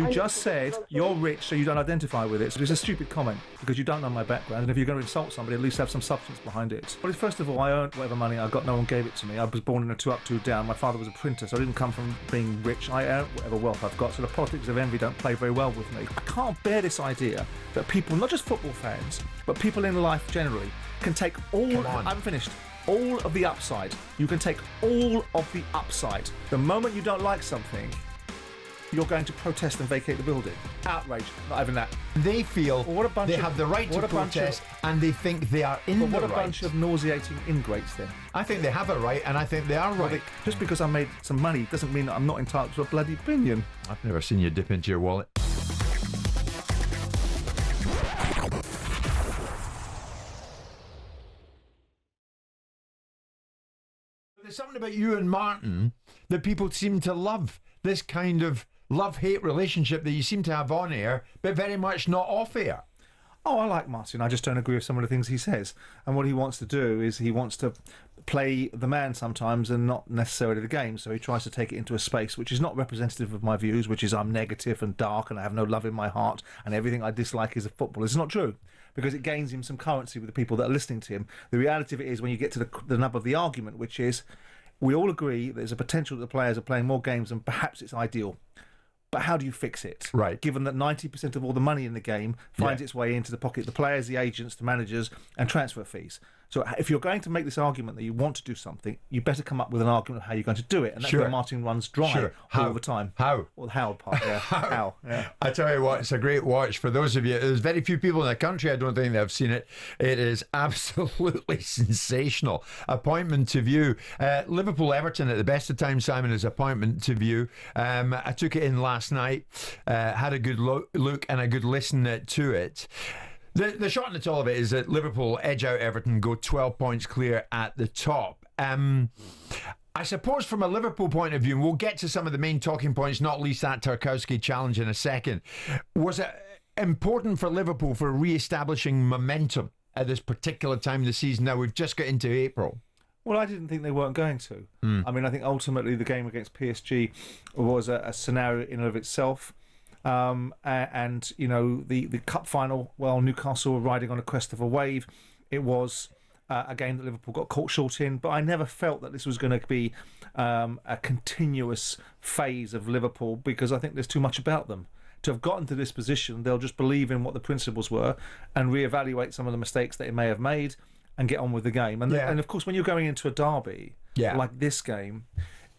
You just said you're rich, so you don't identify with it. So it's a stupid comment because you don't know my background. And if you're going to insult somebody, at least have some substance behind it. But first of all, I earned whatever money I got. No one gave it to me. I was born in a 2 up, 2 down. My father was a printer, so I didn't come from being rich. I earned whatever wealth I've got. So the politics of envy don't play very well with me. I can't bear this idea that people, not just football fans, but people in life generally, can take all. I haven't finished. All of the upside. You can take all of the upside. The moment you don't like something, you're going to protest and vacate the building. Outrage. Not even that. They feel they have the right to protest and they think they are in the right. What a bunch of nauseating ingrates then. I think they have a right and I think they are right. Just because I made some money doesn't mean that I'm not entitled to a bloody opinion. I've never seen you dip into your wallet. There's something about you and Martin that people seem to love. This kind of love-hate relationship that you seem to have on air, but very much not off air. Oh, I like Martin. I just don't agree with some of the things he says. And what he wants to do is he wants to play the man sometimes and not necessarily the game. So he tries to take it into a space which is not representative of my views, which is I'm negative and dark and I have no love in my heart and everything I dislike is a football. It's not true, because it gains him some currency with the people that are listening to him. The reality of it is when you get to the nub of the argument, which is we all agree there's a potential that the players are playing more games than perhaps it's ideal. But how do you fix it? Right. Given that 90% of all the money in the game finds its way into the pocket of the players, the agents, the managers, and transfer fees. So if you're going to make this argument that you want to do something, you better come up with an argument of how you're going to do it. And that's where Martin runs dry all the time. How? Well, the how part, yeah. How? Yeah. I tell you what, it's a great watch. For those of you, there's very few people in the country, I don't think, that have seen it. It is absolutely sensational. Appointment to view. Liverpool Everton at the best of times, Simon, is appointment to view. I took it in last night, had a good look and a good listen to it. The short and the tall of it is that Liverpool edge out Everton, go 12 points clear at the top. I suppose from a Liverpool point of view, and we'll get to some of the main talking points, not least that Tarkowski challenge in a second, was it important for Liverpool for re-establishing momentum at this particular time of the season? Now we've just got into April. Well, I didn't think they weren't going to. I mean, I think ultimately the game against PSG was a scenario in and of itself. And you know, the cup final, well, Newcastle were riding on a crest of a wave. It was a game that Liverpool got caught short in, but I never felt that this was going to be a continuous phase of Liverpool, because I think there's too much about them. To have gotten to this position, they'll just believe in what the principles were and reevaluate some of the mistakes that it may have made and get on with the game. And of course, when you're going into a derby like this game,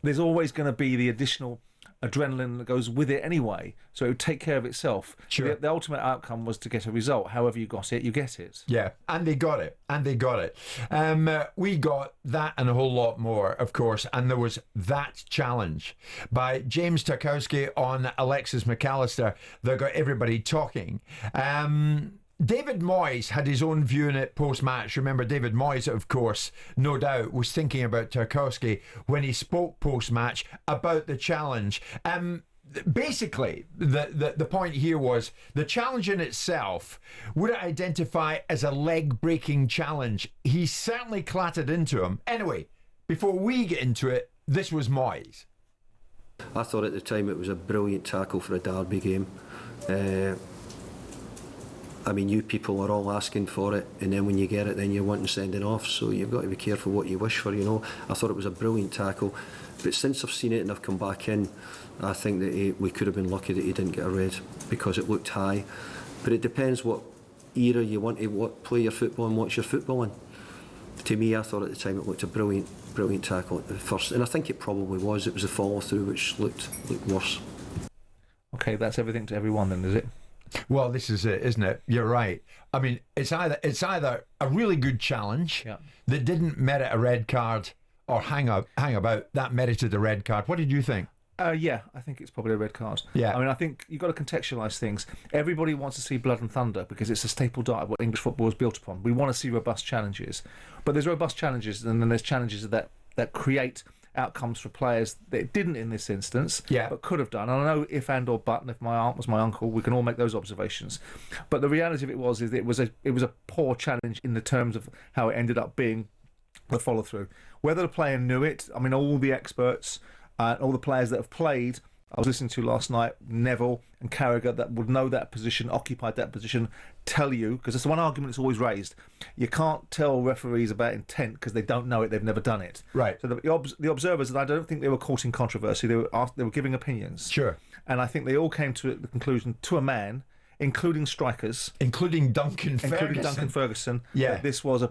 there's always going to be the additional adrenaline that goes with it anyway, so it would take care of itself. Sure. The ultimate outcome was to get a result. However you got it, you get it. Yeah, and they got it. We got that and a whole lot more, of course, and there was that challenge by James Tarkowski on Alexis McAllister that got everybody talking. David Moyes had his own view in it post-match. Remember, David Moyes, of course, no doubt, was thinking about Tarkowski when he spoke post-match about the challenge. Basically, the point here was the challenge in itself, would it identify as a leg-breaking challenge? He certainly clattered into him. Anyway, before we get into it, this was Moyes. I thought at the time it was a brilliant tackle for a derby game. I mean, you people are all asking for it, and then when you get it, then you're wanting sending off, so you've got to be careful what you wish for, you know. I thought it was a brilliant tackle, but since I've seen it and I've come back in, I think that we could have been lucky that he didn't get a red, because it looked high. But it depends what era you want to play your football and watch your football in. To me, I thought at the time it looked a brilliant tackle at the first, and I think it probably was. It was a follow-through which looked worse. Okay, that's everything to everyone then, is it? Well, this is it, isn't it? You're right. I mean, it's either a really good challenge that didn't merit a red card, or hang about that merited a red card. What did you think? I think it's probably a red card. Yeah. I mean, I think you've got to contextualise things. Everybody wants to see blood and thunder because it's a staple diet of what English football is built upon. We want to see robust challenges. But there's robust challenges, and then there's challenges that create outcomes for players that it didn't in this instance, but could have done. And I know if and or but, and if my aunt was my uncle, we can all make those observations. But the reality of it was it was a poor challenge in the terms of how it ended up being the follow through. Whether the player knew it, I mean, all the experts, all the players that have played I was listening to last night, Neville and Carragher, that would know that position, occupied that position, tell you, because it's the one argument that's always raised, you can't tell referees about intent because they don't know it, they've never done it. Right. So the observers, and I don't think they were caught in controversy, they were giving opinions. Sure. And I think they all came to the conclusion, to a man, including strikers, including Duncan Ferguson, that this was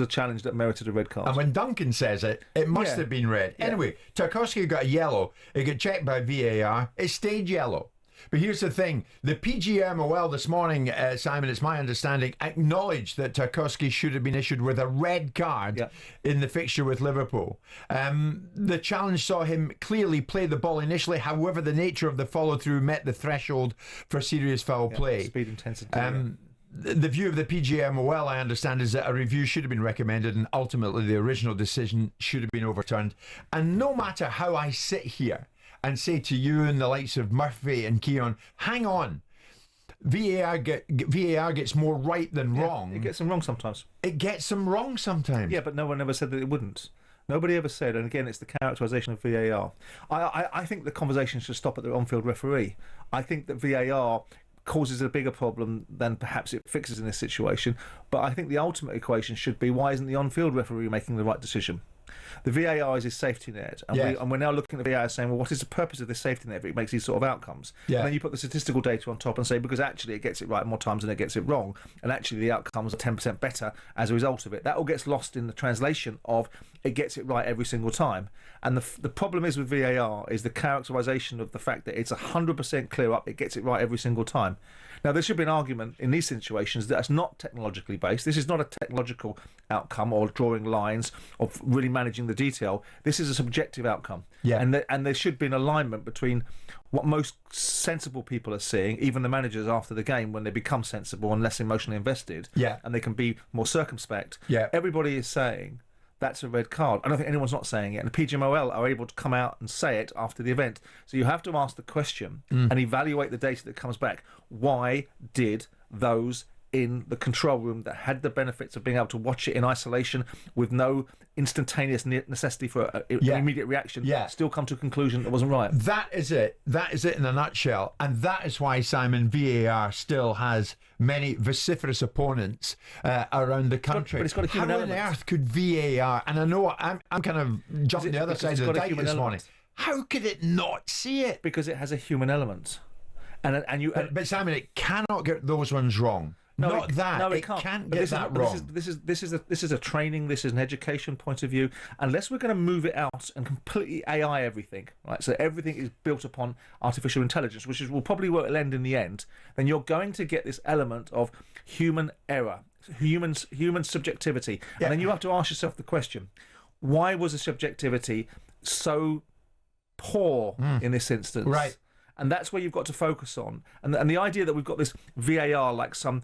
a challenge that merited a red card. And when Duncan says it, it must have been red. Anyway, Tarkowski got a yellow. It got checked by VAR. It stayed yellow. But here's the thing: the PGMOL this morning, Simon, it's my understanding, acknowledged that Tarkowski should have been issued with a red card in the fixture with Liverpool. The challenge saw him clearly play the ball initially. However, the nature of the follow-through met the threshold for serious foul play. Speed intensity. The view of the PGMOL, I understand, is that a review should have been recommended and ultimately the original decision should have been overturned. And no matter how I sit here and say to you and the likes of Murphy and Keon, hang on, VAR gets more right than wrong. It gets them wrong sometimes. It gets them wrong sometimes. Yeah, but no one ever said that it wouldn't. Nobody ever said, and again, it's the characterisation of VAR. I think the conversation should stop at the on-field referee. I think that VAR causes a bigger problem than perhaps it fixes in this situation. But I think the ultimate equation should be, why isn't the on-field referee making the right decision? The VAR is his safety net, and we're now looking at the VAR saying, well, what is the purpose of this safety net if it makes these sort of outcomes? And then you put the statistical data on top and say, because actually it gets it right more times than it gets it wrong, and actually the outcomes are 10% better as a result of it. That all gets lost in the translation of it gets it right every single time. And the problem is with VAR is the characterisation of the fact that it's 100% clear up, it gets it right every single time. Now, there should be an argument in these situations that it's not technologically based. This is not a technological outcome or drawing lines or really managing the detail. This is a subjective outcome. And there should be an alignment between what most sensible people are seeing, even the managers after the game when they become sensible and less emotionally invested, and they can be more circumspect. Everybody is saying that's a red card. I don't think anyone's not saying it. And the PGMOL are able to come out and say it after the event. So you have to ask the question and evaluate the data that comes back. Why did those in the control room that had the benefits of being able to watch it in isolation with no instantaneous necessity for an immediate reaction still come to a conclusion that wasn't right? That is it. That is it in a nutshell. And that is why, Simon, VAR still has many vociferous opponents around the country. But it's got a human element. How on earth could VAR, and I know I'm kind of jumping the other side of the dike this morning, how could it not see it? Because it has a human element. But Simon, it cannot get those ones wrong. No, it can't get that wrong. This is a training. This is an education point of view. Unless we're going to move it out and completely AI everything, right? So everything is built upon artificial intelligence, which will probably where it'll end in the end. Then you're going to get this element of human error, human subjectivity, and then you have to ask yourself the question: why was the subjectivity so poor in this instance? Right. And that's where you've got to focus on. And the idea that we've got this VAR like some,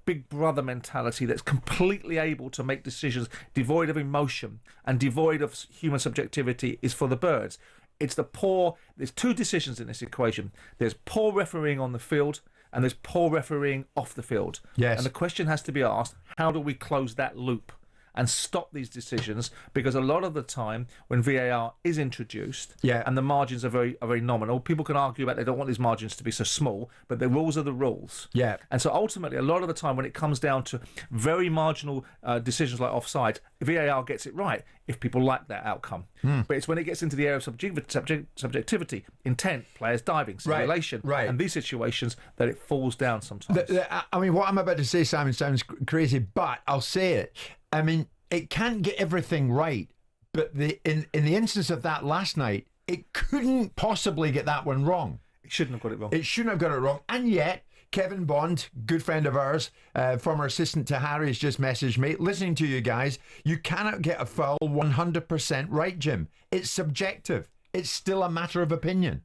big brother mentality that's completely able to make decisions devoid of emotion and devoid of human subjectivity is for the birds. There's two decisions in this equation. There's poor refereeing on the field and there's poor refereeing off the field. Yes. And the question has to be asked, how do we close that loop and stop these decisions? Because a lot of the time when VAR is introduced and the margins are very nominal, people can argue about they don't want these margins to be so small, but the rules are the rules. And so ultimately, a lot of the time when it comes down to very marginal decisions like offside, VAR gets it right if people like that outcome. But it's when it gets into the area of subjectivity, intent, players diving, simulation, and these situations that it falls down sometimes. I mean, what I'm about to say, Simon, sounds crazy, but I'll say it. I mean, it can't get everything right, but in the instance of that last night, it couldn't possibly get that one wrong. It shouldn't have got it wrong. It shouldn't have got it wrong. And yet, Kevin Bond, good friend of ours, former assistant to Harry, has just messaged me, listening to you guys, you cannot get a foul 100% right, Jim. It's subjective. It's still a matter of opinion.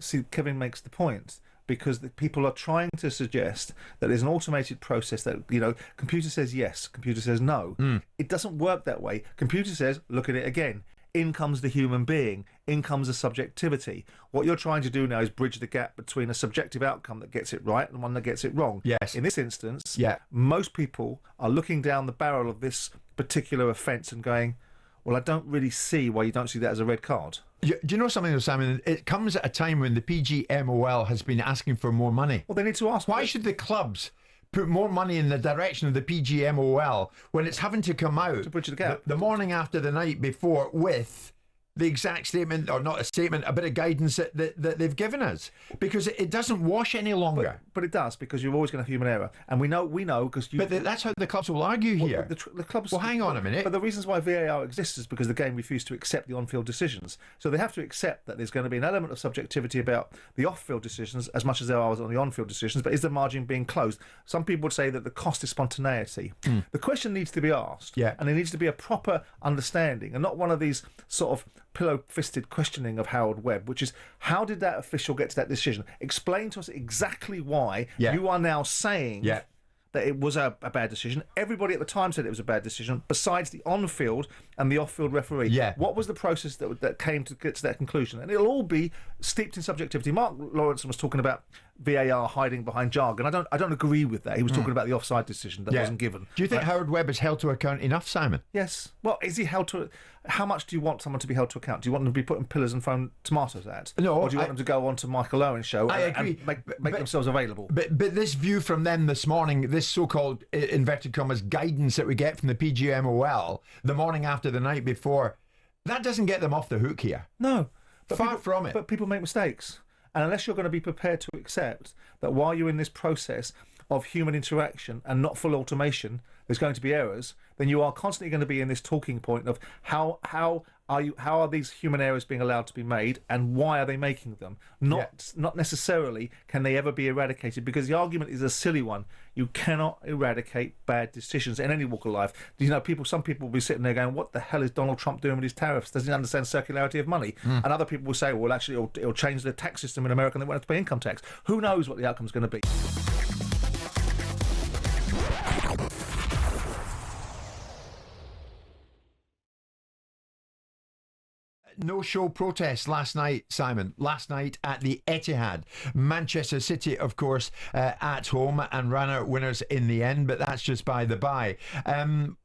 See, Kevin makes the point. Because the people are trying to suggest that there's an automated process that, computer says yes, computer says no. It doesn't work that way. Computer says, look at it again. In comes the human being. In comes the subjectivity. What you're trying to do now is bridge the gap between a subjective outcome that gets it right and one that gets it wrong. Yes. In this instance, most people are looking down the barrel of this particular offence and going, Well, I don't really see why you don't see that as a red card. Do you know something, though, Simon? It comes at a time when the PGMOL has been asking for more money. Well, they need to ask. Why should the clubs put more money in the direction of the PGMOL when it's having to come out to bridge the gap the morning after the night before with the exact statement, or not a statement, a bit of guidance that they've given us? Because it doesn't wash any longer. But it does, because you're always going to have human error, and we know because you. But that's how the clubs will argue here. The clubs. Well, hang on a minute. But the reasons why VAR exists is because the game refused to accept the on-field decisions. So they have to accept that there's going to be an element of subjectivity about the off-field decisions as much as there are on the on-field decisions. But is the margin being closed? Some people would say that the cost is spontaneity. The question needs to be asked, and there needs to be a proper understanding, and not one of these sort of pillow-fisted questioning of Harold Webb, which is, how did that official get to that decision? Explain to us exactly why you are now saying that it was a bad decision. Everybody at the time said it was a bad decision, besides the on-field and the off-field referee. What was the process that came to get to that conclusion? And it'll all be steeped in subjectivity. Mark Lawrence was talking about VAR hiding behind jargon. I don't agree with that. He was talking about the offside decision that wasn't given. Do you think Howard Webb is held to account enough, Simon? Yes. Well, is he held to? How much do you want someone to be held to account? Do you want them to be put in pillars and thrown tomatoes at? No. Or do you want them to go on to Michael Owen's show and make themselves available? But this view from them this morning, this so-called, inverted commas, guidance that we get from the PGMOL the morning after the night before, that doesn't get them off the hook here. No. Far from it. But people make mistakes. And unless you're going to be prepared to accept that while you're in this process of human interaction and not full automation, there's going to be errors, then you are constantly going to be in this talking point of how are these human errors being allowed to be made, and why are they making them? Not necessarily can they ever be eradicated, because the argument is a silly one. You cannot eradicate bad decisions in any walk of life. You know, some people will be sitting there going, what the hell is Donald Trump doing with his tariffs? Doesn't he understand circularity of money? And other people will say, well, actually it'll change the tax system in America and they won't have to pay income tax. Who knows what the outcome's going to be? No-show protest last night, Simon. Last night at the Etihad. Manchester City, of course, at home, and ran out winners in the end, but that's just by the by.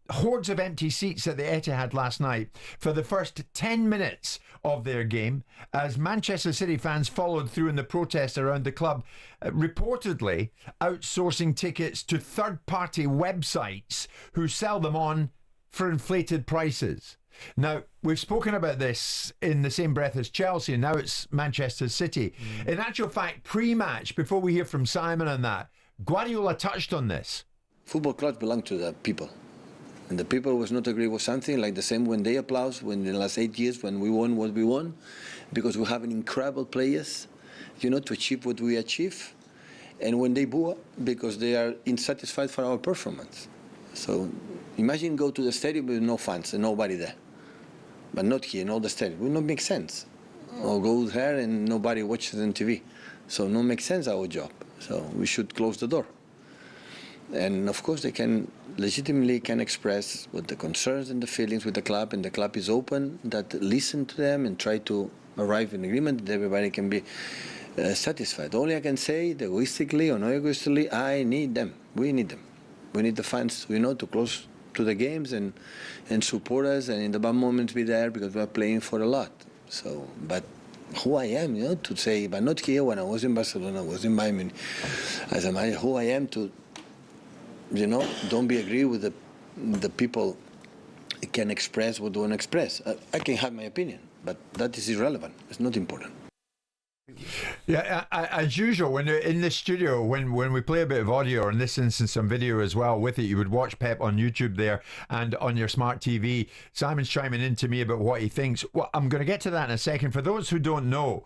Hordes of empty seats at the Etihad last night for the first 10 minutes of their game, as Manchester City fans followed through in the protest around the club, reportedly outsourcing tickets to third-party websites who sell them on for inflated prices. Now, we've spoken about this in the same breath as Chelsea, and now it's Manchester City. In actual fact, pre-match, before we hear from Simon on that, Guardiola touched on this. Football clubs belong to the people. And the people was not agree with something, like the same when they applaud, when in the last 8 years, when we won what we won, because we have an incredible players, to achieve what we achieve. And when they boo, because they are unsatisfied for our performance. So imagine go to the stadium with no fans and nobody there. But not here, in all the stadium. It would not make sense. Or go there and nobody watches on TV. So no make sense our job. So we should close the door. And of course they can legitimately express what the concerns and the feelings with the club, and the club is open, that listen to them and try to arrive in agreement that everybody can be satisfied. Only I can say, egoistically or not egoistically, I need them. We need them. We need the fans, to close to the games and support us, and in the bad moments be there, because we are playing for a lot. So, but who I am, to say, but not here when I was in Barcelona, I was in Bayern, as a manager, who I am to, don't be agree with the people can express what they want to express. I can have my opinion, but that is irrelevant. It's not important. Yeah, as usual, when you're in the studio, when we play a bit of audio, or in this instance some video as well with it, you would watch Pep on YouTube there and on your smart TV. Simon's chiming in to me about what he thinks. Well, I'm going to get to that in a second. For those who don't know,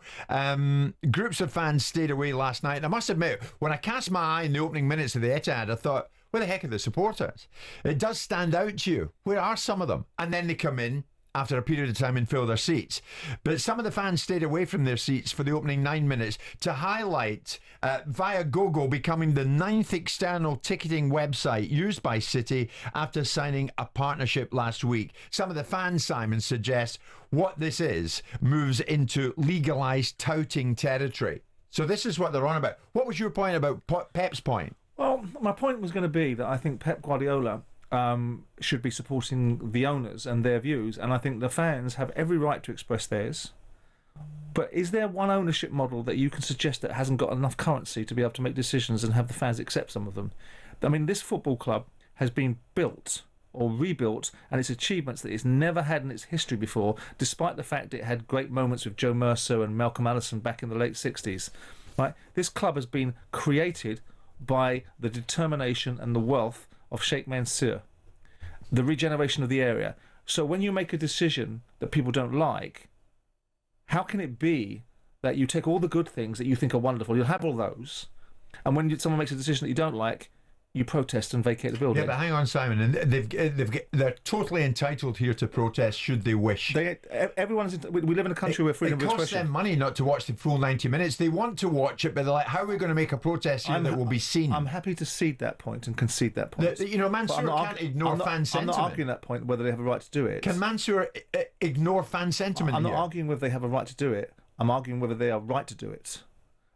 groups of fans stayed away last night. And I must admit, when I cast my eye in the opening minutes of the Etihad, I thought, where the heck are the supporters? It does stand out to you. Where are some of them? And then they come in after a period of time and fill their seats. But some of the fans stayed away from their seats for the opening 9 minutes to highlight Viagogo becoming the 9th external ticketing website used by City after signing a partnership last week. Some of the fans, Simon, suggest what this is moves into legalised touting territory. So this is what they're on about. What was your point about Pep's point? Well, my point was going to be that I think Pep Guardiola should be supporting the owners and their views, and I think the fans have every right to express theirs. But is there one ownership model that you can suggest that hasn't got enough currency to be able to make decisions and have the fans accept some of them? I mean, this football club has been built or rebuilt, and its achievements that it's never had in its history before, despite the fact it had great moments with Joe Mercer and Malcolm Allison back in the late 60s. Right? This club has been created by the determination and the wealth of Sheikh Mansour, the regeneration of the area. So when you make a decision that people don't like, how can it be that you take all the good things that you think are wonderful, you'll have all those, and when someone makes a decision that you don't like, you protest and vacate the building? Yeah, but hang on, Simon. And they're totally entitled here to protest should they wish. We live in a country where freedom of expression. It costs them money not to watch the full 90 minutes. They want to watch it, but they're like, how are we going to make a protest here that will be seen? I'm happy to cede that point and concede that point. Mansour can't ignore fan sentiment. I'm not arguing that point, whether they have a right to do it. Can Mansour ignore fan sentiment? I'm not arguing whether they have a right to do it. I'm arguing whether they are right to do it.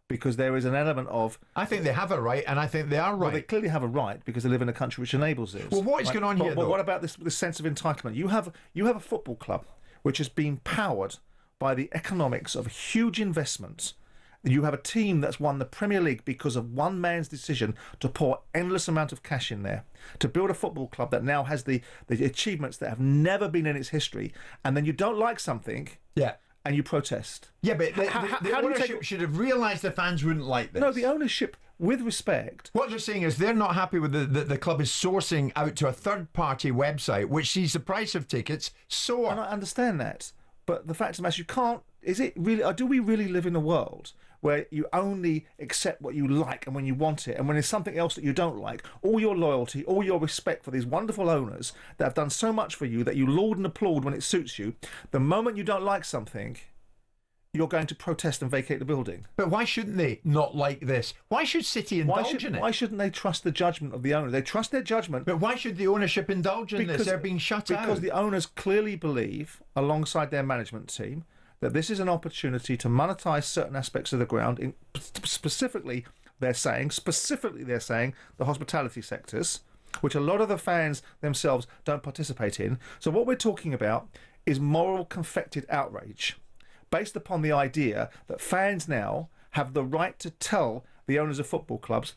Because there is an element of... I think they have a right, and I think they are right. Well, they clearly have a right because they live in a country which enables it. Well, what is going on here, though? But what about this sense of entitlement? You have a football club which has been powered by the economics of huge investments. You have a team that's won the Premier League because of one man's decision to pour endless amount of cash in there, to build a football club that now has the achievements that have never been in its history, and then you don't like something... Yeah. And you protest. Yeah, but the ownership should have realised the fans wouldn't like this. No, the ownership, with respect... What they're saying is they're not happy with the club is sourcing out to a third-party website, which sees the price of tickets soar. And I understand that. But the fact of the matter, you can't... Is it really... do we really live in a world where you only accept what you like and when you want it, and when there's something else that you don't like, all your loyalty, all your respect for these wonderful owners that have done so much for you, that you laud and applaud when it suits you, the moment you don't like something, you're going to protest and vacate the building? But why shouldn't they not like this? Why should City indulge in it? Why shouldn't they trust the judgment of the owner? They trust their judgment. But why should the ownership indulge in this? They're being shut out. Because the owners clearly believe, alongside their management team, that this is an opportunity to monetize certain aspects of the ground. Specifically, they're saying the hospitality sectors, which a lot of the fans themselves don't participate in. So what we're talking about is moral confected outrage, based upon the idea that fans now have the right to tell the owners of football clubs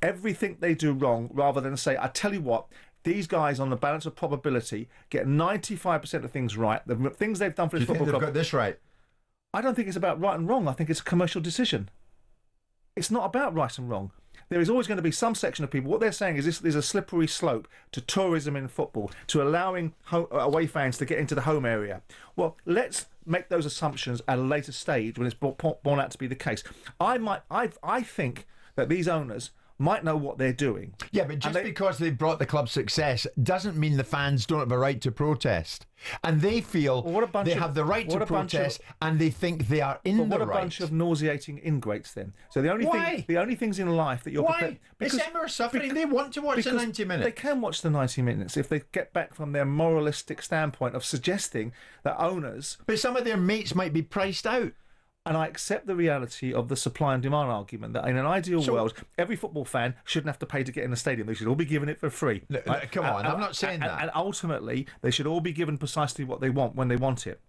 everything they do wrong, rather than say, I tell you what, these guys on the balance of probability get 95% of things right. The things they've done for this football club... They've got this right? I don't think it's about right and wrong. I think it's a commercial decision. It's not about right and wrong. There is always going to be some section of people. What they're saying is there's a slippery slope to tourism in football, to allowing away fans to get into the home area. Well, let's make those assumptions at a later stage when it's borne out to be the case. I think that these owners might know what they're doing. Yeah, but just because they've brought the club success doesn't mean the fans don't have a right to protest. And they feel they have the right to protest, and they think they are in the right. But what a bunch of nauseating ingrates then. So the only things in life that you're... Why? It's them who are suffering. They want to watch the 90 minutes. They can watch the 90 minutes if they get back from their moralistic standpoint of suggesting that owners... But some of their mates might be priced out. And I accept the reality of the supply and demand argument that in an ideal world, every football fan shouldn't have to pay to get in the stadium. They should all be given it for free. Right? Come on, I'm not saying that. And ultimately, they should all be given precisely what they want when they want it.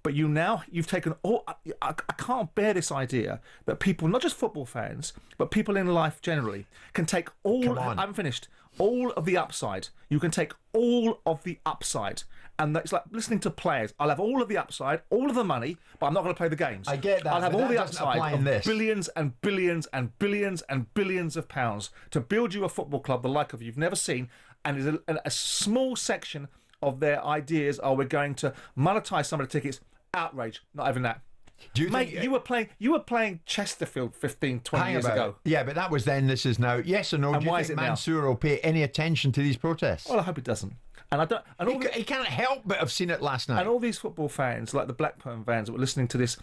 But you've taken all... I can't bear this idea that people, not just football fans, but people in life generally, can take all... I haven't finished. All of the upside. You can take all of the upside. And it's like listening to players. I'll have all of the upside, all of the money, but I'm not going to play the games. I get that. I'll have all the upside of this. billions and billions and billions and billions of pounds to build you a football club the like of you've never seen. And there's a small section of their ideas are we're going to monetize some of the tickets. Outrage. Not even that. Mate, you were playing Chesterfield 15, 20 years ago. Yeah, but that was then, this is now. Yes or no? And do you think Mansour will pay any attention to these protests? Well, I hope it doesn't. And I don't. And he can't help but have seen it last night. And all these football fans, like the Blackburn fans that were listening to this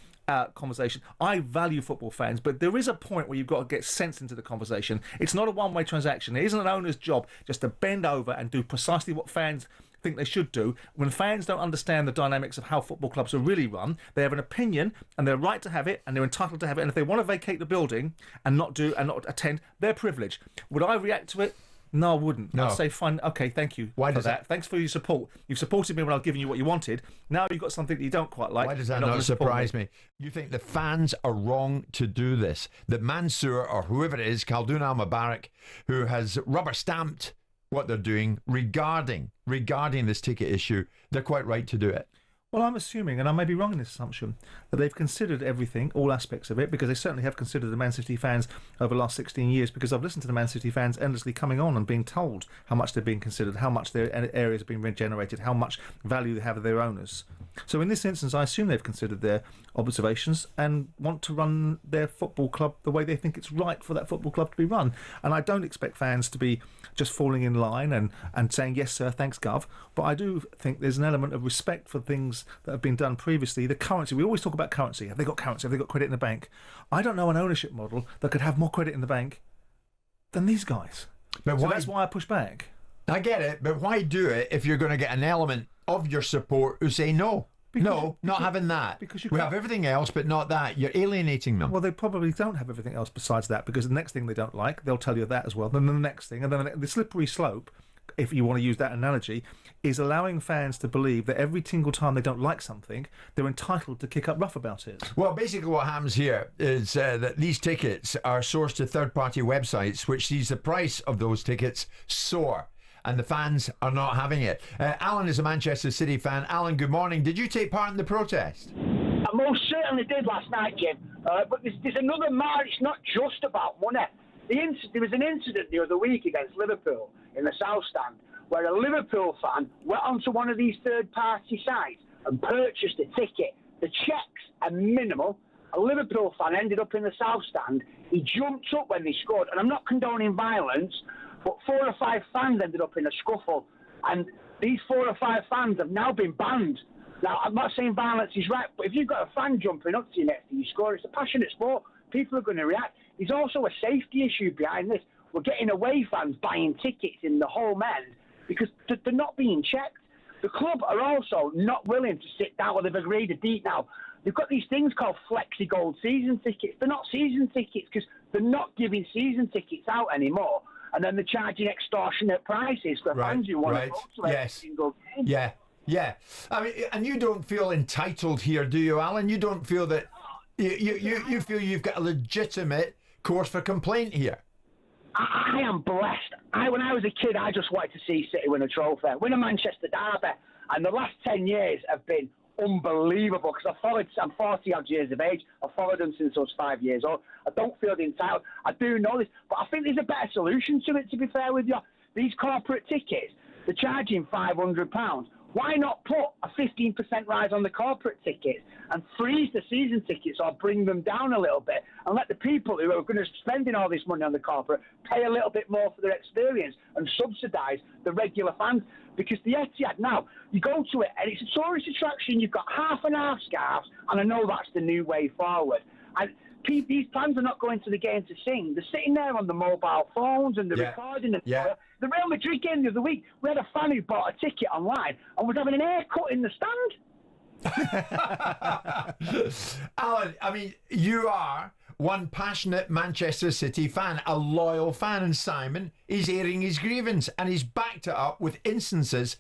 conversation, I value football fans, but there is a point where you've got to get sense into the conversation. It's not a one-way transaction. It isn't an owner's job just to bend over and do precisely what fans think they should do. When fans don't understand the dynamics of how football clubs are really run, they have an opinion and they're right to have it and they're entitled to have it. And if they want to vacate the building and not attend, their privilege. Would I react to it? No, I wouldn't. No. I'd say, fine, okay, thank you Why for does that. Thanks for your support. You've supported me when I've given you what you wanted. Now you've got something that you don't quite like. Why does that You're not gonna support surprise me? You think the fans are wrong to do this? That Mansour, or whoever it is, Khaldun Al-Mubarak, who has rubber stamped what they're doing regarding this ticket issue, they're quite right to do it. Well, I'm assuming, and I may be wrong in this assumption, that they've considered everything, all aspects of it, because they certainly have considered the Man City fans over the last 16 years, because I've listened to the Man City fans endlessly coming on and being told how much they're being considered, how much their areas have been regenerated, how much value they have of their owners. So in this instance, I assume they've considered their observations and want to run their football club the way they think it's right for that football club to be run. And I don't expect fans to be just falling in line and saying, yes, sir, thanks, Gov. But I do think there's an element of respect for things that have been done previously. The currency, we always talk about currency. Have they got currency? Have they got credit in the bank? I don't know an ownership model that could have more credit in the bank than these guys. But so that's why I push back. I get it, but why do it if you're going to get an element of your support who say no? Not having that. Because we have everything else, but not that. You're alienating them. Well, they probably don't have everything else besides that, because the next thing they don't like, they'll tell you that as well. Then the next thing, and then the slippery slope, if you want to use that analogy, is allowing fans to believe that every single time they don't like something, they're entitled to kick up rough about it. Well, basically what happens here is that these tickets are sourced to third-party websites, which sees the price of those tickets soar. And the fans are not having it. Alan is a Manchester City fan. Alan, good morning. Did you take part in the protest? I most certainly did last night, Jim. But there's another matter. It's not just about money. There was an incident the other week against Liverpool in the South Stand where a Liverpool fan went onto one of these third-party sites and purchased a ticket. The checks are minimal. A Liverpool fan ended up in the South Stand. He jumped up when they scored. And I'm not condoning violence, but 4 or 5 fans ended up in a scuffle. And these 4 or 5 fans have now been banned. Now, I'm not saying violence is right, but if you've got a fan jumping up to you next to you score, it's a passionate sport. People are going to react. There's also a safety issue behind this. We're getting away fans buying tickets in the home end because they're not being checked. The club are also not willing to sit down, or they've agreed a deal now. They've got these things called Flexi Gold season tickets. They're not season tickets because they're not giving season tickets out anymore. And then they're charging extortionate prices for fans who want to go to every single game. Yeah. I mean, and you don't feel entitled here, do you, Alan? You don't feel that you feel you've got a legitimate cause for complaint here. I am blessed. When I was a kid, I just wanted to see City win a trophy, win a Manchester Derby, and the last 10 years have been unbelievable because I'm 40 odd years of age. I've followed them since I was 5 years old. I don't feel entitled. I do know this, but I think there's a better solution to it, to be fair with you. These corporate tickets, they're charging £500. Why not put a 15% rise on the corporate tickets and freeze the season tickets or bring them down a little bit and let the people who are going to spending all this money on the corporate pay a little bit more for their experience and subsidise the regular fans? Because the Etihad now, you go to it and it's a tourist attraction. You've got half and half scarves, and I know that's the new way forward. And these fans are not going to the game to sing. They're sitting there on the mobile phones and they're recording. The Real Madrid game the other week, we had a fan who bought a ticket online and was having an haircut in the stand. Alan, I mean, you are one passionate Manchester City fan, a loyal fan, and Simon is airing his grievance and he's backed it up with instances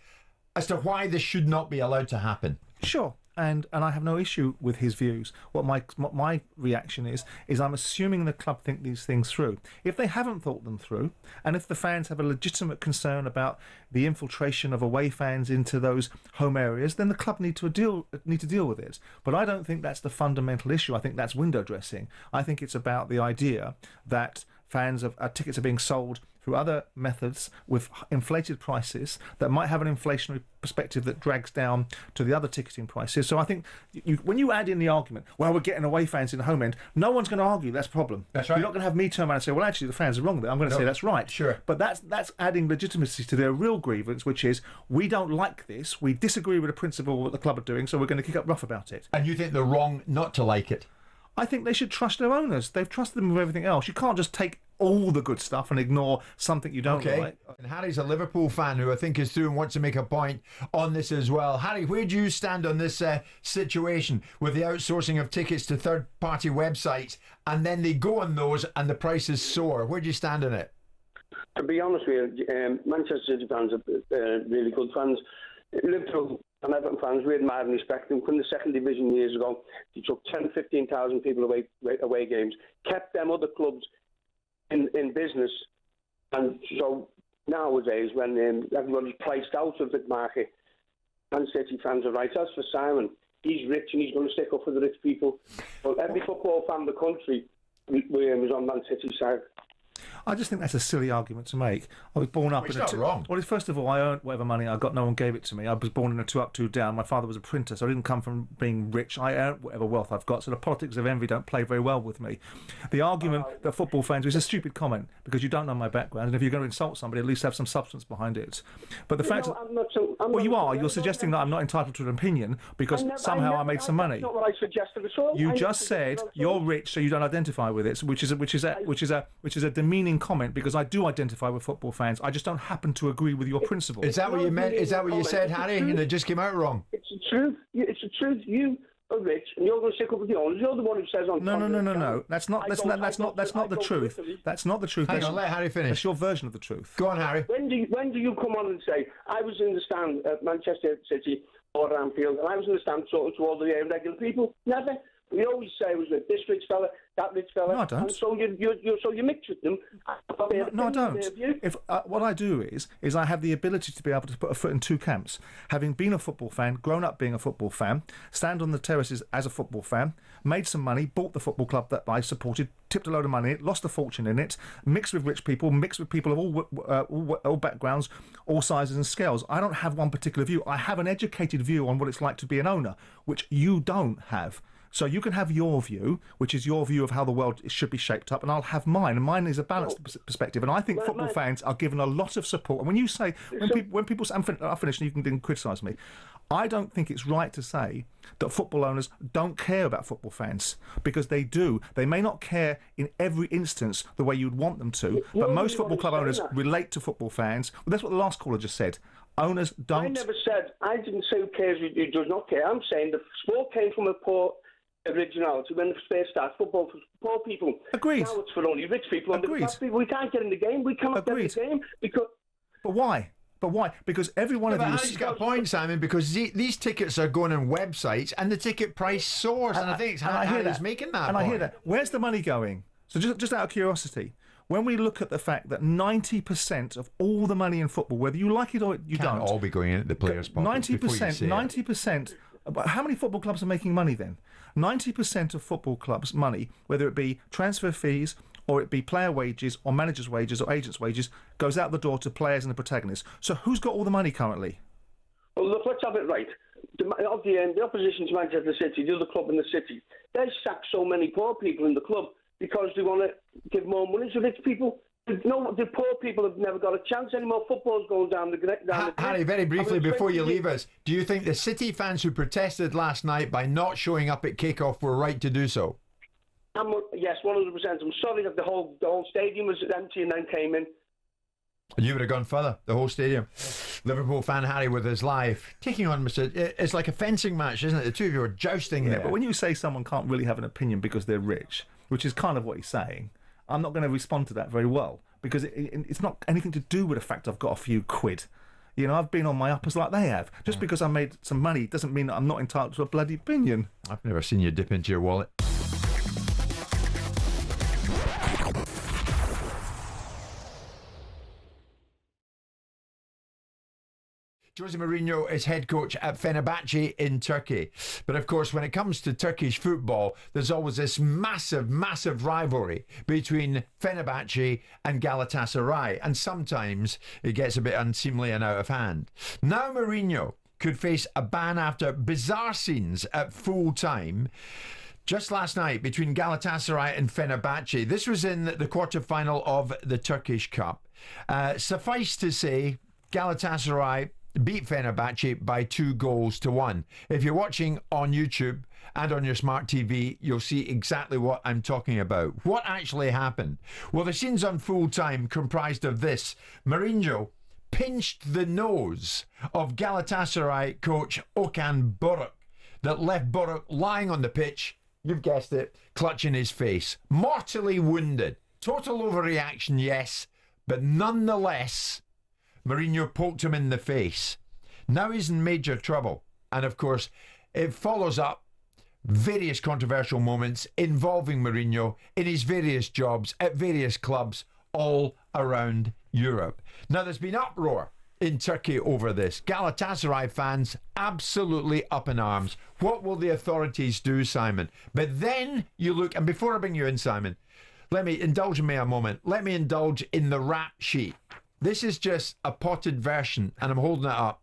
as to why this should not be allowed to happen. Sure. And I have no issue with his views. What my reaction is I'm assuming the club think these things through. If they haven't thought them through, and if the fans have a legitimate concern about the infiltration of away fans into those home areas, then the club need to deal with it. But I don't think that's the fundamental issue. I think that's window dressing. I think it's about the idea that tickets are being sold through other methods with inflated prices that might have an inflationary perspective that drags down to the other ticketing prices. So I think when you add in the argument, well, we're getting away fans in the home end, no one's going to argue that's a problem. That's right. You're not going to have me turn around and say, well, actually, the fans are wrong there. I'm going to say that's right. Sure. But that's adding legitimacy to their real grievance, which is, we don't like this, we disagree with the principle of what the club are doing, so we're going to kick up rough about it. And you think they're wrong not to like it? I think they should trust their owners. They've trusted them with everything else. You can't just take all the good stuff and ignore something you don't like. And Harry's a Liverpool fan who I think is through and wants to make a point on this as well. Harry, where do you stand on this situation with the outsourcing of tickets to third-party websites and then they go on those and the prices soar? Where do you stand on it? To be honest with you, Manchester City fans are really good fans. Liverpool and Everton fans, we admire and respect them. From the second division years ago, they took 10, 15,000 people away games, kept them other clubs in business. And so nowadays, when everybody's priced out of the market, Man City fans are right. As for Simon, he's rich and he's going to stick up for the rich people. But every football fan in the country was on Man City's side. I just think that's a silly argument to make. I was born up It's in not wrong. Well, first of all, I earned whatever money I got. No one gave it to me. I was born in a 2 up, 2 down. My father was a printer, so I didn't come from being rich. I earned whatever wealth I've got. So the politics of envy don't play very well with me. The argument that football fans is a stupid comment because you don't know my background, and if you're going to insult somebody, at least have some substance behind it. But the fact, you're suggesting that I'm not entitled to an opinion because somehow I made some money. That's not what I suggested at all. You just said you're rich, so you don't identify with it, which is a demeaning comment because I do identify with football fans. I just don't happen to agree with your principles. Is that what you meant? Is that what you said, Harry? And it just came out wrong. It's the truth. It's the truth. You are rich, and you're going to stick up with the owners. You're the one who says on. No. That's not the truth. That's not the truth. Hang on, let Harry finish. That's your version of the truth. Go on, Harry. When do you come on and say I was in the stand at Manchester City or Anfield, and I was in the stand talking to all the regular people? Never. We always say it was with this rich fella, that rich fella. No, I don't. And so you mix with them. No, I don't. If what I do is I have the ability to be able to put a foot in two camps. Having been a football fan, grown up being a football fan, stand on the terraces as a football fan, made some money, bought the football club that I supported, tipped a load of money in it, lost a fortune in it, mixed with rich people, mixed with people of all backgrounds, all sizes and scales. I don't have one particular view. I have an educated view on what it's like to be an owner, which you don't have. So you can have your view, which is your view of how the world should be shaped up, and I'll have mine. And mine is a balanced perspective. And I think football fans are given a lot of support. And when you say, when people say, I'll finish and you can then criticise me, I don't think it's right to say that football owners don't care about football fans, because they do. They may not care in every instance the way you'd want them to, but most football club owners relate to football fans. Well, that's what the last caller just said. Owners don't. I didn't say who cares, who does not care. I'm saying the sport came from a poor originality when the Spurs started. Football for poor people. Agreed. Now it's for only rich people. Agreed. And people. We can't get in the game. We cannot get in the game because. But why? Because every one of you. He's got a point, Simon. Because these tickets are going on websites, and the ticket price soars. And I think Harry's making that. And point. I hear that. Where's the money going? So just out of curiosity, when we look at the fact that 90% of all the money in football, whether you like it or you don't, all be going into the players' pockets. 90%. How many football clubs are making money then? 90% of football clubs' money, whether it be transfer fees or it be player wages or managers' wages or agents' wages, goes out the door to players and the protagonists. So who's got all the money currently? Well, look, let's have it right. The opposition to Manchester City, the other club in the city, they sack so many poor people in the club because they want to give more money to rich people. No, the poor people have never got a chance anymore. Football's going down the Harry, very briefly before you leave us, do you think the City fans who protested last night by not showing up at kick-off were right to do so? Yes, 100%. I'm sorry that the whole stadium was empty and then came in. You would have gone further, the whole stadium. Liverpool fan Harry with his life taking on it's like a fencing match, isn't it? The two of you are jousting there. But when you say someone can't really have an opinion because they're rich, which is kind of what he's saying, I'm not going to respond to that very well, because it's not anything to do with the fact I've got a few quid. You know, I've been on my uppers like they have. Just because I made some money doesn't mean that I'm not entitled to a bloody opinion. I've never seen you dip into your wallet. Jose Mourinho is head coach at Fenerbahce in Turkey. But of course, when it comes to Turkish football, there's always this massive rivalry between Fenerbahce and Galatasaray. And sometimes it gets a bit unseemly and out of hand. Now Mourinho could face a ban after bizarre scenes at full time just last night between Galatasaray and Fenerbahce. This was in the quarter-final of the Turkish Cup. Suffice to say, Galatasaray beat Fenerbahce by 2-1. If you're watching on YouTube and on your smart TV, you'll see exactly what I'm talking about. What actually happened? Well, the scenes on full time comprised of this. Mourinho pinched the nose of Galatasaray coach Okan Buruk that left Buruk lying on the pitch, you've guessed it, clutching his face. Mortally wounded. Total overreaction, yes, But nonetheless, Mourinho poked him in the face. Now he's in major trouble. And of course, it follows up various controversial moments involving Mourinho in his various jobs at various clubs all around Europe. Now, there's been uproar in Turkey over this. Galatasaray fans absolutely up in arms. What will the authorities do, Simon? But then you look, and before I bring you in, Simon, let me indulge me a moment. Let me indulge in the rap sheet. This is just a potted version, and I'm holding it up,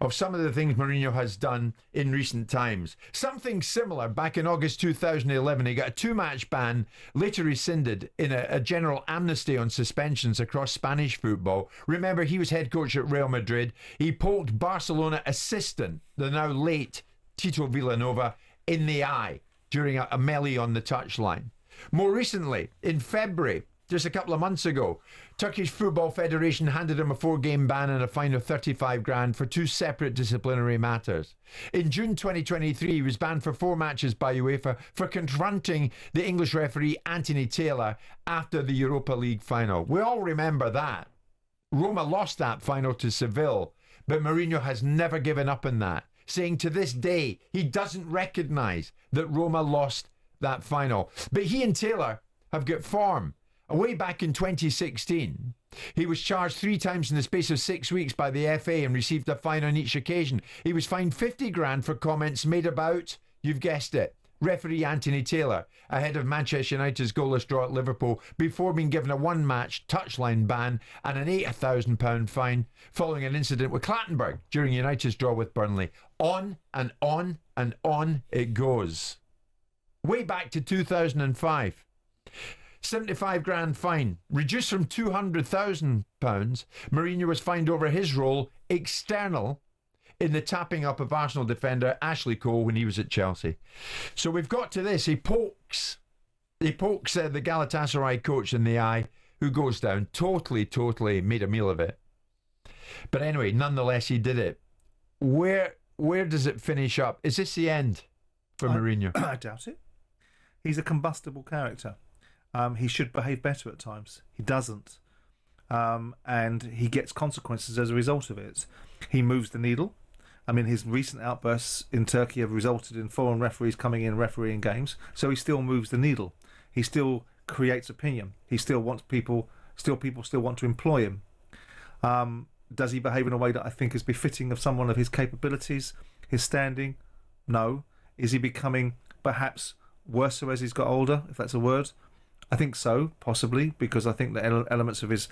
of some of the things Mourinho has done in recent times. Something similar back in August 2011. He got a 2-match ban, later rescinded in a general amnesty on suspensions across Spanish football. Remember, he was head coach at Real Madrid. He poked Barcelona assistant, the now late Tito Villanova, in the eye during a melee on the touchline. More recently, in February, just a couple of months ago, Turkish Football Federation handed him a 4-game ban and a fine of 35 grand for 2 separate disciplinary matters. In June 2023, he was banned for 4 matches by UEFA for confronting the English referee Anthony Taylor after the Europa League final. We all remember that. Roma lost that final to Seville, but Mourinho has never given up on that, saying to this day he doesn't recognise that Roma lost that final. But he and Taylor have got form. Way back in 2016, he was charged 3 times in the space of 6 weeks by the FA and received a fine on each occasion. He was fined 50 grand for comments made about, you've guessed it, referee Anthony Taylor ahead of Manchester United's goalless draw at Liverpool before being given a 1-match touchline ban and an £8,000 fine following an incident with Clattenburg during United's draw with Burnley. On and on and on it goes. Way back to 2005. 75 grand fine, reduced from £200,000. Mourinho was fined over his role, external, in the tapping up of Arsenal defender Ashley Cole when he was at Chelsea. So we've got to this. He pokes the Galatasaray coach in the eye, who goes down. Totally made a meal of it. But anyway, nonetheless, he did it. Where does it finish up? Is this the end for Mourinho? I doubt it. He's a combustible character. He should behave better at times. He doesn't. And he gets consequences as a result of it. He moves the needle. I mean, his recent outbursts in Turkey have resulted in foreign referees coming in refereeing games. So he still moves the needle. He still creates opinion. He still wants people still want to employ him. Does he behave in a way that I think is befitting of someone of his capabilities, his standing? No. Is he becoming perhaps worse as he's got older, if that's a word? I think so, possibly, because I think the elements of his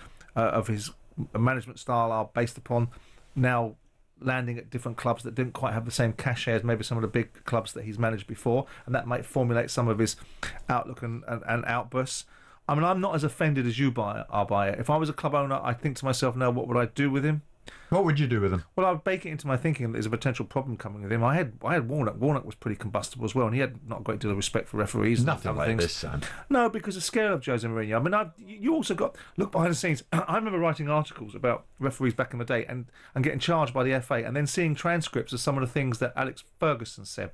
management style are based upon now landing at different clubs that didn't quite have the same cachet as maybe some of the big clubs that he's managed before, and that might formulate some of his outlook and outbursts. I mean, I'm not as offended as you are by it. If I was a club owner, I'd think to myself, now, what would I do with him? What would you do with him? Well, I would bake it into my thinking that there's a potential problem coming with him. I had Warnock. Warnock was pretty combustible as well, and he had not a great deal of respect for referees. Nothing like this, Sam. No, because of scale of Jose Mourinho. I mean, you also got look behind the scenes. I remember writing articles about referees back in the day and getting charged by the FA, and then seeing transcripts of some of the things that Alex Ferguson said,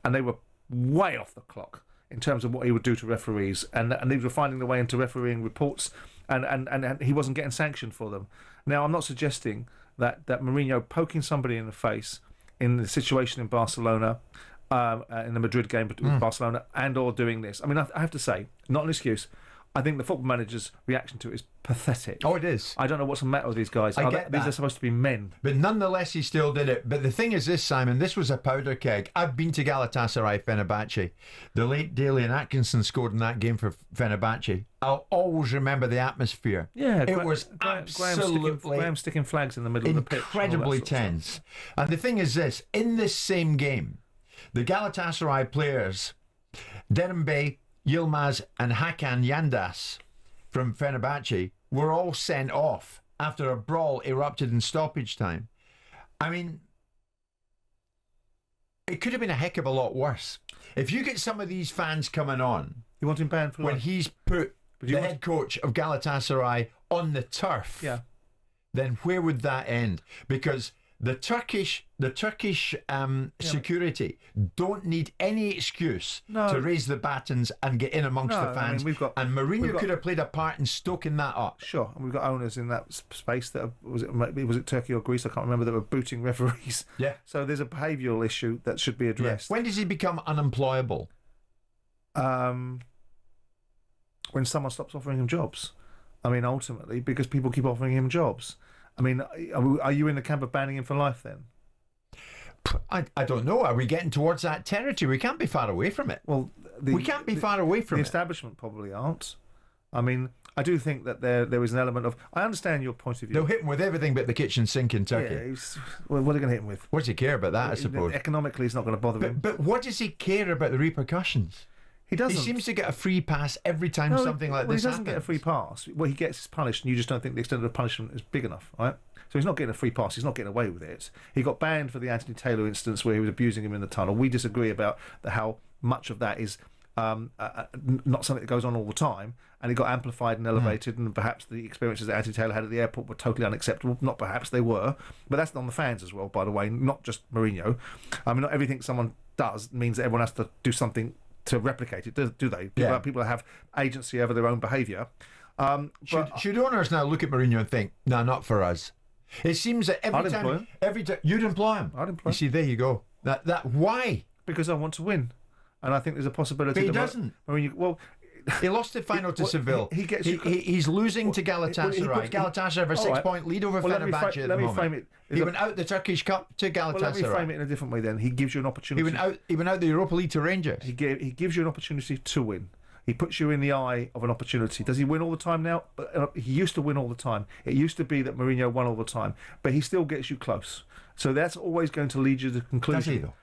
and they were way off the clock in terms of what he would do to referees, and they were finding their way into refereeing reports, and he wasn't getting sanctioned for them. Now, I'm not suggesting that Mourinho poking somebody in the face in the situation in Barcelona, in the Madrid game with Barcelona, and or doing this. I mean, I have to say, not an excuse. I think the football manager's reaction to it is pathetic. Oh, it is. I don't know what's the matter with these guys. These are supposed to be men. But nonetheless, he still did it. But the thing is this, Simon, this was a powder keg. I've been to Galatasaray Fenerbahce. The late Dalian Atkinson scored in that game for Fenerbahce. I'll always remember the atmosphere. Yeah, it was absolutely Graham sticking flags in the middle of the pitch. Incredibly tense. And the thing is this, in this same game, the Galatasaray players, Derimbe, Yilmaz and Hakan Yandas from Fenerbahce were all sent off after a brawl erupted in stoppage time. I mean, it could have been a heck of a lot worse. If you get some of these fans coming on, you want him banned for when life? He's put the head coach of Galatasaray on the turf, yeah, then where would that end? Because The Turkish security don't need any excuse to raise the battens and get in amongst the fans. And Mourinho could have played a part in stoking that up. Sure, and we've got owners in that space that was it Turkey or Greece? I can't remember, that were booting referees. Yeah. So there's a behavioural issue that should be addressed. Yeah. When does he become unemployable? When someone stops offering him jobs. I mean, ultimately, because people keep offering him jobs. I mean, are you in the camp of banning him for life then? I don't know. Are we getting towards that territory? We can't be far away from it. Well, we can't be far away from the it. establishment probably aren't. I mean, I do think that there is an element of... I understand your point of view. They'll hit him with everything but the kitchen sink in Turkey. Yeah, well, what are they going to hit him with? What does he care about that, I suppose? Economically, it's not going to bother him. But what does he care about the repercussions? He doesn't. He seems to get a free pass every time something like this happens. He doesn't get a free pass. Well, he gets punished, and you just don't think the extent of the punishment is big enough, right? So he's not getting a free pass. He's not getting away with it. He got banned for the Anthony Taylor instance where he was abusing him in the tunnel. We disagree about how much of that is not something that goes on all the time, and it got amplified and elevated, and perhaps the experiences that Anthony Taylor had at the airport were totally unacceptable. Not perhaps, they were. But that's on the fans as well, by the way, not just Mourinho. I mean, not everything someone does means that everyone has to do something to replicate it, do they? People have agency over their own behaviour. Should owners now look at Mourinho and think, no, not for us? It seems that every time you'd employ him. I'd employ him. You see, there you go. Why? Because I want to win, and I think there's a possibility. But he doesn't. Well, he lost the final to Seville. He's losing to Galatasaray. Galatasaray have a 6-point lead over Fenerbahce at the moment. He went out the Turkish Cup to Galatasaray. Let me frame it in a different way then. He gives you an opportunity. He went out the Europa League to Rangers. He gives you an opportunity to win. He puts you in the eye of an opportunity. Does he win all the time now? He used to win all the time. It used to be that Mourinho won all the time. But he still gets you close. So that's always going to lead you to the conclusion. Does he, though?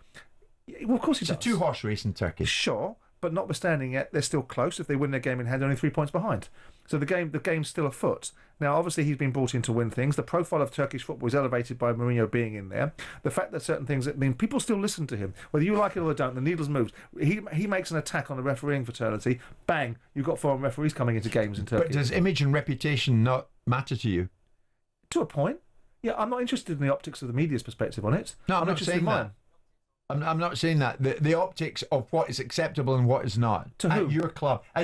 Well, of course he does. It's a two-horse race in Turkey. Sure. But notwithstanding it, they're still close. If they win their game in hand, they're only 3 points behind. So the game's still afoot. Now, obviously, he's been brought in to win things. The profile of Turkish football is elevated by Mourinho being in there. The fact that certain things, people still listen to him. Whether you like it or don't, the needles moves. He makes an attack on the refereeing fraternity. Bang, you've got foreign referees coming into games in Turkey. But does image and reputation not matter to you? To a point. Yeah, I'm not interested in the optics of the media's perspective on it. No, I'm not saying that. I'm not saying that. The optics of what is acceptable and what is not. To who? At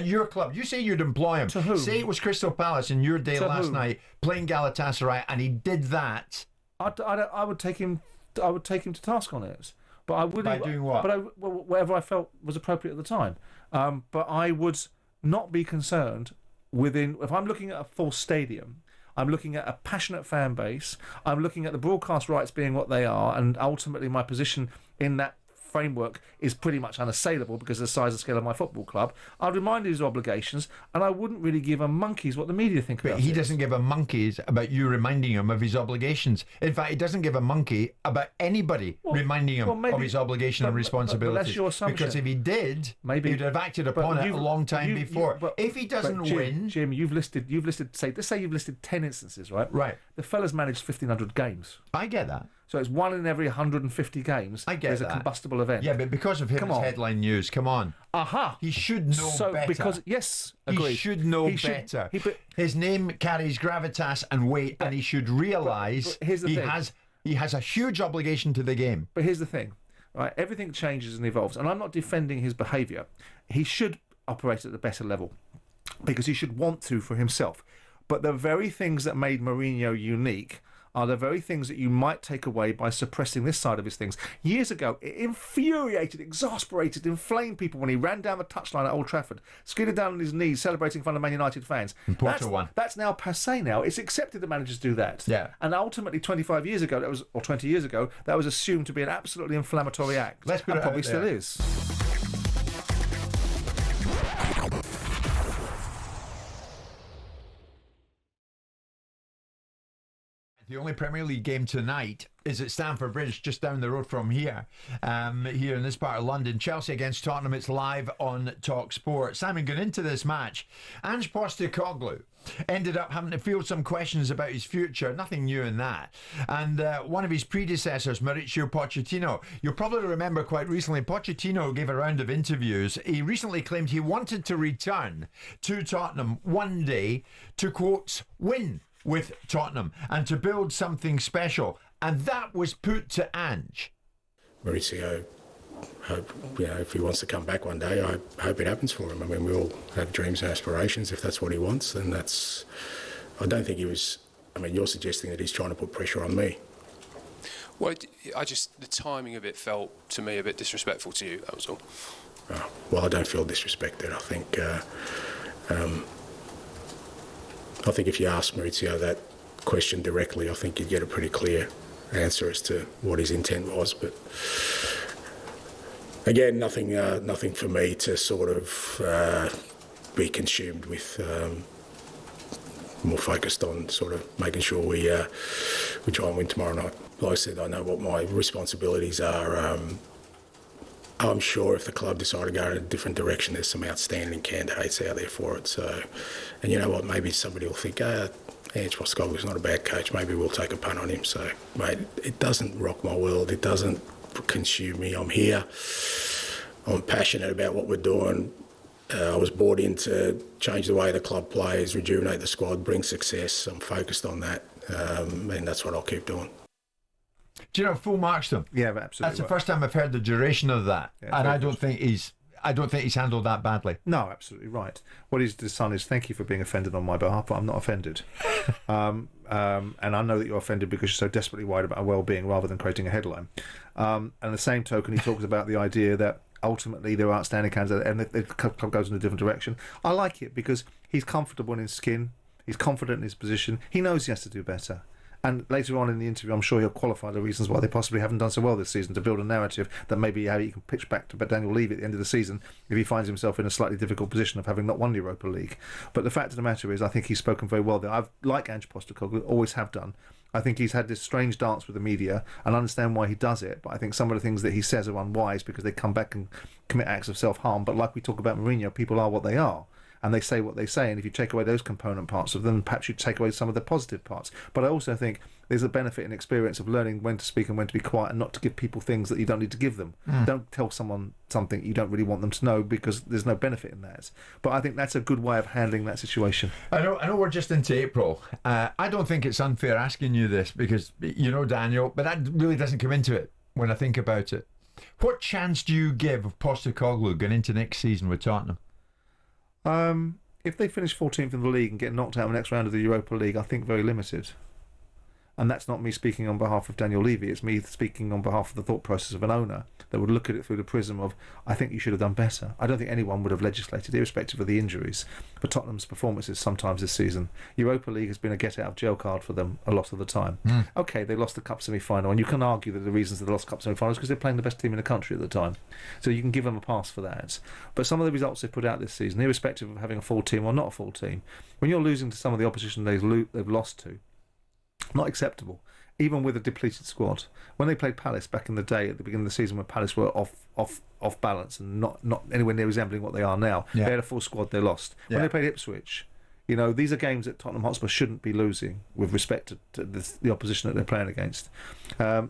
your club. You say you'd employ him. To who? Say it was Crystal Palace in your day last night playing Galatasaray and he did that. I would take him to task on it. But I wouldn't. By doing what? But whatever I felt was appropriate at the time. But I would not be concerned if I'm looking at a full stadium. I'm looking at a passionate fan base. I'm looking at the broadcast rights being what they are, and ultimately my position in that framework is pretty much unassailable because of the size and scale of my football club. I'd remind his obligations, and I wouldn't really give a monkey's what the media think about it. But he doesn't give a monkey's about you reminding him of his obligations. In fact, he doesn't give a monkey about anybody reminding him of his obligation and responsibility. But that's your assumption. Because if he did, he'd have acted upon it a long time before. If he doesn't win... Jim, you've listed, let's say you've listed 10 instances, right? Right. The fella's managed 1,500 games. I get that. So it's 1 in every 150 games. I get there's that. a combustible event. Yeah, but because of him, it's headline news. Come on. Aha. He should know better. Because agreed. He should know better. His name carries gravitas and weight, and he should realise he has a huge obligation to the game. But here's the thing, right? Everything changes and evolves, and I'm not defending his behaviour. He should operate at a better level because he should want to for himself. But the very things that made Mourinho unique are the very things that you might take away by suppressing this side of his things. Years ago, it infuriated, exasperated, inflamed people when he ran down the touchline at Old Trafford, skidded down on his knees, celebrating in front of Man United fans. And Poch won. That's now passé now. It's accepted that managers do that. Yeah. And ultimately, 25 years ago, 20 years ago, that was assumed to be an absolutely inflammatory act. Let's put it probably out there. still is. The only Premier League game tonight is at Stamford Bridge, just down the road from here, here in this part of London. Chelsea against Tottenham. It's live on talkSPORT. Simon, going into this match, Ange Postecoglou ended up having to field some questions about his future. Nothing new in that. And one of his predecessors, Mauricio Pochettino, you'll probably remember quite recently, Pochettino gave a round of interviews. He recently claimed he wanted to return to Tottenham one day to, quote, win with Tottenham and to build something special. and that was put to Ange. Maurizio, hope, if he wants to come back one day, I hope it happens for him. I mean, we all have dreams and aspirations. If that's what he wants, then that's... I don't think he was... I mean, you're suggesting that he's trying to put pressure on me. Well, the timing of it felt, to me, a bit disrespectful to you, that was all. Oh, well, I don't feel disrespected. I think if you ask Maurizio that question directly, I think you'd get a pretty clear answer as to what his intent was. But again, nothing for me to sort of be consumed with. More focused on sort of making sure we try and win tomorrow night. Like I said, I know what my responsibilities are. I'm sure if the club decide to go in a different direction, there's some outstanding candidates out there for it. So, and you know what? Maybe somebody will think, Ange Postecoglou's not a bad coach. Maybe we'll take a punt on him. So, mate, it doesn't rock my world. It doesn't consume me. I'm here. I'm passionate about what we're doing. I was brought in to change the way the club plays, rejuvenate the squad, bring success. I'm focused on that, and that's what I'll keep doing. Do you know, full marks to him? Yeah, absolutely. That's the first time I've heard the duration of that, and I don't think he's handled that badly. No, absolutely right. What he's done is thank you for being offended on my behalf, but I'm not offended. And I know that you're offended because you're so desperately worried about our well-being rather than creating a headline. And the same token, he talks about the idea that ultimately there are outstanding candidates and the club goes in a different direction. I like it because he's comfortable in his skin, he's confident in his position, he knows he has to do better. And later on in the interview, I'm sure he'll qualify the reasons why they possibly haven't done so well this season to build a narrative that maybe how he can pitch back to Daniel Levy at the end of the season if he finds himself in a slightly difficult position of having not won the Europa League. But the fact of the matter is, I think he's spoken very well there. I've, like Ange Postecoglou, always have done. I think he's had this strange dance with the media and I understand why he does it, but I think some of the things that he says are unwise because they come back and commit acts of self-harm. But like we talk about Mourinho, people are what they are. And they say what they say, and if you take away those component parts of them, perhaps you take away some of the positive parts. But I also think there's a benefit and experience of learning when to speak and when to be quiet and not to give people things that you don't need to give them. Don't tell someone something you don't really want them to know because there's no benefit in that. But I think that's a good way of handling that situation. I know we're just into April. I don't think it's unfair asking you this because, you know, Daniel, but that really doesn't come into it when I think about it. What chance do you give of Postecoglou going into next season with Tottenham? If they finish 14th in the league and get knocked out in the next round of the Europa League, I think very limited. And that's not me speaking on behalf of Daniel Levy, it's me speaking on behalf of the thought process of an owner that would look at it through the prism of, I think you should have done better. I don't think anyone would have legislated, irrespective of the injuries, for Tottenham's performances sometimes this season. Europa League has been a get-out-of-jail card for them a lot of the time. OK, they lost the Cup semi-final, and you can argue that the reasons they lost Cup semi-finals is because they're playing the best team in the country at the time. So you can give them a pass for that. But some of the results they've put out this season, irrespective of having a full team or not a full team, when you're losing to some of the opposition they've lost to, not acceptable. Even with a depleted squad, when they played Palace back in the day at the beginning of the season, when Palace were off balance and not anywhere near resembling what they are now, they had a full squad, they lost. When they played Ipswich, you know, these are games that Tottenham Hotspur shouldn't be losing with respect to the opposition that they're playing against.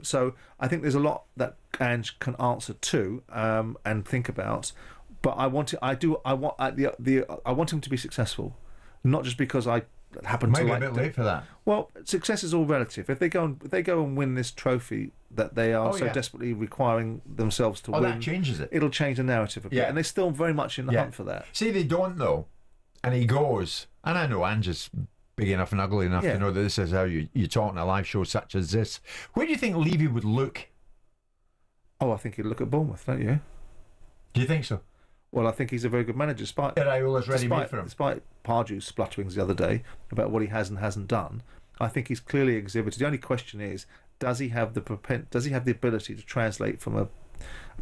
So I think there's a lot that Ange can answer to and think about. But I want him to be successful, not just because I happen to like a bit late for that. Well, success is all relative. If they go and win this trophy that they are desperately requiring themselves to win, that changes it. It'll change the narrative a bit, and they're still very much in the hunt for that. See, they don't though, and he goes. And I know Ange is big enough and ugly enough to know that this is how you talk on a live show such as this. Where do you think Levy would look? Oh, I think he'd look at Bournemouth, don't you? Do you think so? Well, I think he's a very good manager. Despite Pardew's splutterings the other day about what he has and hasn't done, I think he's clearly exhibited. The only question is, does he have the ability to translate from a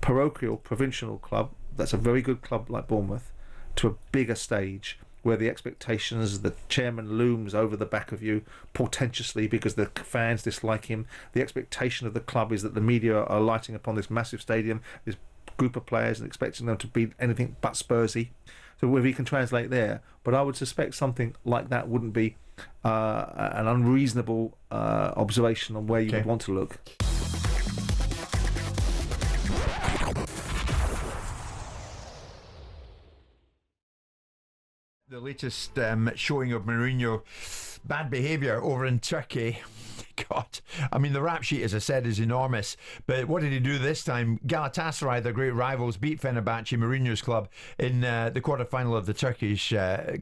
parochial, provincial club that's a very good club like Bournemouth to a bigger stage where the expectations, the chairman looms over the back of you portentously because the fans dislike him. The expectation of the club is that the media are lighting upon this massive stadium, this group of players, and expecting them to be anything but Spursy. So whether he can translate there, but I would suspect something like that wouldn't be an unreasonable observation on where you would want to look. The latest showing of Mourinho bad behaviour over in Turkey God, I mean, the rap sheet, as I said, is enormous. But what did he do this time? Galatasaray, their great rivals, beat Fenerbahce, Mourinho's club, in the quarter-final of the Turkish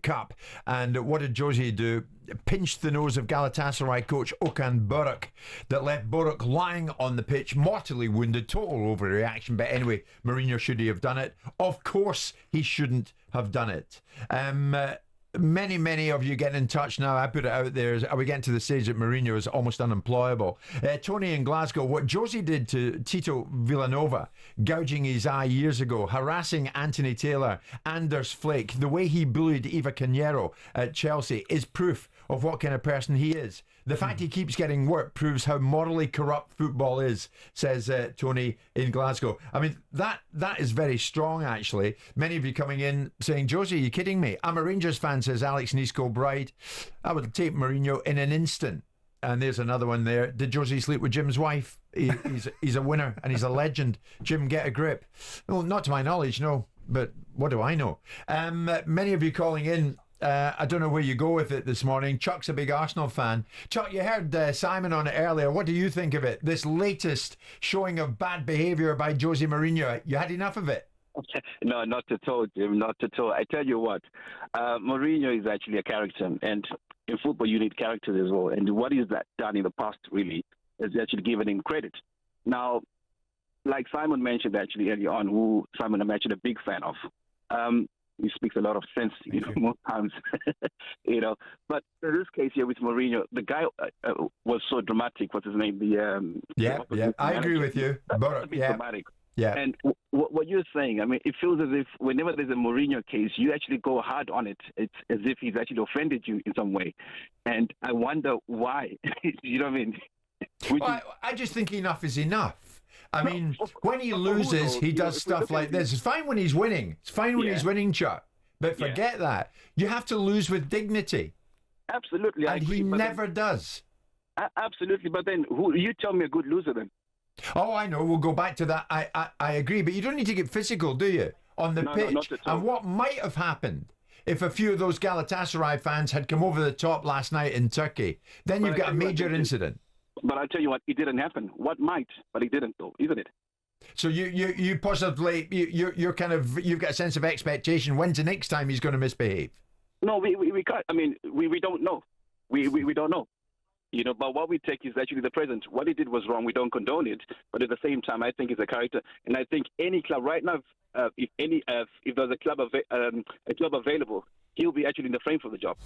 Cup. And what did Josie do? Pinched the nose of Galatasaray coach Okan Buruk, that left Buruk lying on the pitch, mortally wounded. Total overreaction. But anyway, Mourinho, should he have done it? Of course he shouldn't have done it. Many of you getting in touch now. I put it out there. Are we getting to the stage that Mourinho is almost unemployable? Tony in Glasgow, what Josie did to Tito Villanova, gouging his eye years ago, harassing Anthony Taylor, Anders Flake, the way he bullied Eva Cañero at Chelsea is proof of what kind of person he is. The fact he keeps getting work proves how morally corrupt football is, says Tony in Glasgow. I mean, that is very strong, actually. Many of you coming in saying, Josie, are you kidding me? I'm a Rangers fan, says Alex Nisco Bride. I would take Mourinho in an instant. And there's another one there. Did Josie sleep with Jim's wife? He's a winner and he's a legend. Jim, get a grip. Well, not to my knowledge, no. But what do I know? Many of you calling in. I don't know where you go with it this morning. Chuck's a big Arsenal fan. Chuck, you heard Simon on it earlier. What do you think of it? This latest showing of bad behaviour by Jose Mourinho. You had enough of it? No, not at all, Jim. Not at all. I tell you what, Mourinho is actually a character. And in football, you need character as well. And what he's done in the past, really, is actually given him credit. Now, like Simon mentioned actually earlier on, who Simon I'm actually a big fan of. He speaks a lot of sense, most times, But in this case here with Mourinho, the guy was so dramatic. What's his name? I agree with you. Buruk, dramatic. Yeah. And what you're saying, I mean, it feels as if whenever there's a Mourinho case, you actually go hard on it. It's as if he's actually offended you in some way. And I wonder why. You know what I mean? I just think enough is enough. I mean, when he loses, he does stuff like this. It's fine when he's winning. It's fine when he's winning, Chuck. But forget that. You have to lose with dignity. Absolutely. And he never does. Absolutely. But then you tell me a good loser then. Oh, I know. We'll go back to that. I agree. But you don't need to get physical, do you? On the pitch. Not at all. And what might have happened if a few of those Galatasaray fans had come over the top last night in Turkey? Then you've got a major incident. But I'll tell you what, it didn't happen. What might, but it didn't, though, isn't it? So you possibly you've got a sense of expectation. When's the next time he's going to misbehave? No, we can't. I mean, we don't know. We don't know. But what we take is actually the present. What he did was wrong. We don't condone it. But at the same time, I think he's a character, and I think any club right now, if there's a club available, he'll be actually in the frame for the job.